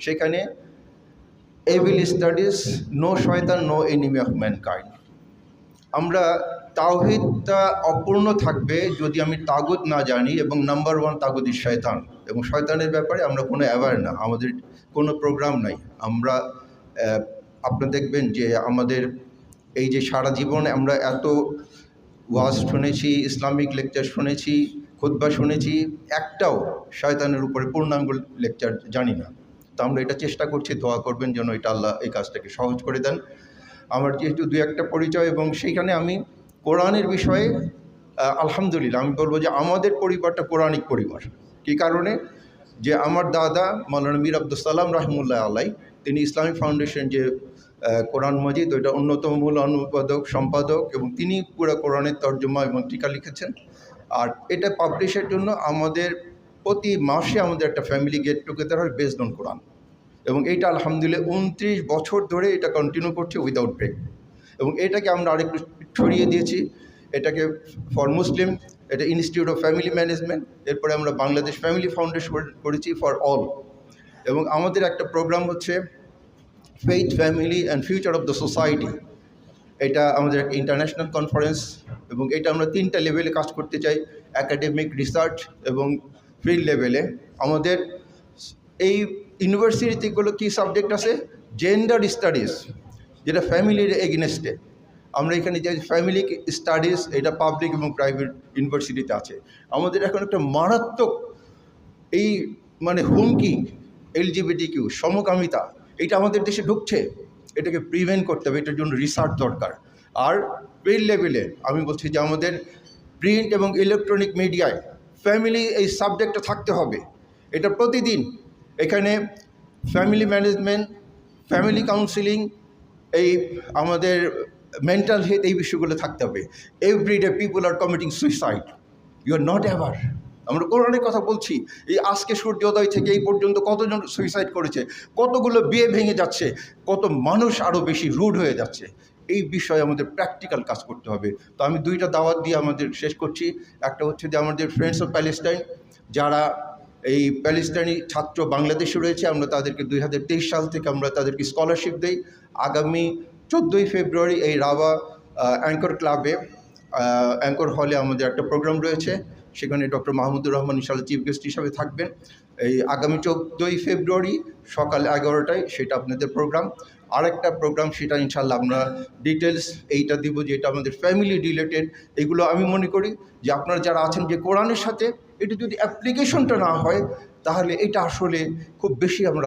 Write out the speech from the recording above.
সেখানে evil studies, no শয়তান, no enemy of mankind. আমরা তাওহীদটা অপূর্ণ থাকবে যদি আমি তাগুত না জানি, এবং নাম্বার ওয়ান তাগুত ইজ শয়তান, এবং শয়তানের ব্যাপারে আমরা কোনো অ্যাওয়ার না, আমাদের কোনো প্রোগ্রাম নাই। আমরা আপনি দেখবেন যে আমাদের এই যে সারা জীবনে আমরা এত ওয়াজ শুনেছি, ইসলামিক লেকচার শুনেছি, খুতবা শুনেছি, একটাও শয়তানের উপরে পূর্ণাঙ্গ লেকচার জানি না। তো আমরা এটা চেষ্টা করছি, দোয়া করবেন যেন এটা আল্লাহ এই কাজটাকে সহজ করে দেন। আমার যেহেতু দু একটা পরিচয়, এবং সেইখানে আমি কোরআনের বিষয়ে আলহামদুলিল্লাহ আমি বলবো যে আমাদের পরিবারটা কোরআনিক পরিবার। কী কারণে? যে আমার দাদা মাওলানা মীর আব্দুল সালাম রহমতুল্লাহ আলাই, তিনি ইসলামিক ফাউন্ডেশন যে কোরআন মজিদ, ওইটা অন্যতম মূল অনুবাদক, সম্পাদক, এবং তিনি পুরো কোরআনের তর্জমা এবং টিকা লিখেছেন। আর এটা পাবলিশের জন্য আমাদের প্রতি মাসে আমাদের একটা ফ্যামিলি গেট টুগেদার হয় বেসড অন কোরআন, এবং এইটা আলহামদুলিল্লাহ 29 বছর ধরে এটা কন্টিনিউ করছে উইদাউট ব্রেক। এবং এটাকে আমরা আরেকটু ছড়িয়ে দিয়েছি, এটাকে ফর মুসলিম, এটা ইনস্টিটিউট অফ ফ্যামিলি ম্যানেজমেন্ট, এরপরে আমরা বাংলাদেশ ফ্যামিলি ফাউন্ডেশন করেছি ফর অল। এবং আমাদের একটা প্রোগ্রাম হচ্ছে faith, family and future of the society. এটা আমাদের একটা ইন্টারন্যাশনাল কনফারেন্স, এবং এটা আমরা 3টা লেভেলে কাজ করতে চাই, অ্যাকাডেমিক, রিসার্চ এবং ফিল্ড লেভেলে। আমাদের এই ইউনিভার্সিটিগুলো কী সাবজেক্ট আছে? জেন্ডার স্টাডিজ, যেটা ফ্যামিলির এগেনস্টে। আমরা এখানে যে ফ্যামিলি স্টাডিজ, এটা পাবলিক এবং প্রাইভেট ইউনিভার্সিটিতে আছে। আমাদের এখন একটা মারাত্মক এই হুমকি, LGBTQ সমকামিতা, এটা আমাদের দেশে ঢুকছে, এটাকে প্রিভেন্ট করতে হবে, এটার জন্য রিসার্চ দরকার। আর ফিল্ড লেভেলে আমি বলছি যে আমাদের প্রিন্ট এবং ইলেকট্রনিক মিডিয়ায় ফ্যামিলি এই সাবজেক্টটা থাকতে হবে। এটা প্রতিদিন এখানে ফ্যামিলি ম্যানেজমেন্ট, ফ্যামিলি কাউন্সিলিং, এই আমাদের মেন্টাল হেলথ, এই বিষয়গুলো থাকতে হবে। Everyday people are committing suicide, you are not aware. আমরা কোরআনের কথা বলছি, এই আজকে সূর্যোদয় থেকে এই পর্যন্ত কতজন সুইসাইড করেছে, কতগুলো বিয়ে ভেঙে যাচ্ছে, কত মানুষ আরও বেশি রুড হয়ে যাচ্ছে। এই বিষয়ে আমাদের প্র্যাকটিক্যাল কাজ করতে হবে। তো আমি 2টা দাওয়াত দিয়ে আমাদের শেষ করছি। একটা হচ্ছে যে আমাদের ফ্রেন্ডস অফ প্যালেস্টাইন, যারা এই প্যালেস্টাইনি ছাত্র বাংলাদেশে রয়েছে, আমরা তাদেরকে 2023 সাল থেকে আমরা তাদেরকে স্কলারশিপ দেই। আগামী 14ই ফেব্রুয়ারি এই রাবা অ্যাঙ্কর ক্লাবে, অ্যাঙ্কর হলে আমাদের একটা প্রোগ্রাম রয়েছে, সেখানে ডক্টর মাহমুদুর রহমান ইনশাআল্লাহ চিফ গেস্ট হিসাবে থাকবেন। এই আগামী 14ই ফেব্রুয়ারি সকাল 11টায় সেটা আপনাদের প্রোগ্রাম। আরেকটা প্রোগ্রাম, সেটা ইনশাআল্লাহ আমরা ডিটেলস এইটা দিব, যেটা আমাদের ফ্যামিলি রিলেটেড। এগুলো আমি মনে করি যে আপনারা যারা আছেন, যে কোরআনের সাথে এটা যদি অ্যাপ্লিকেশনটা না হয়, তাহলে এটা আসলে খুব বেশি আমরা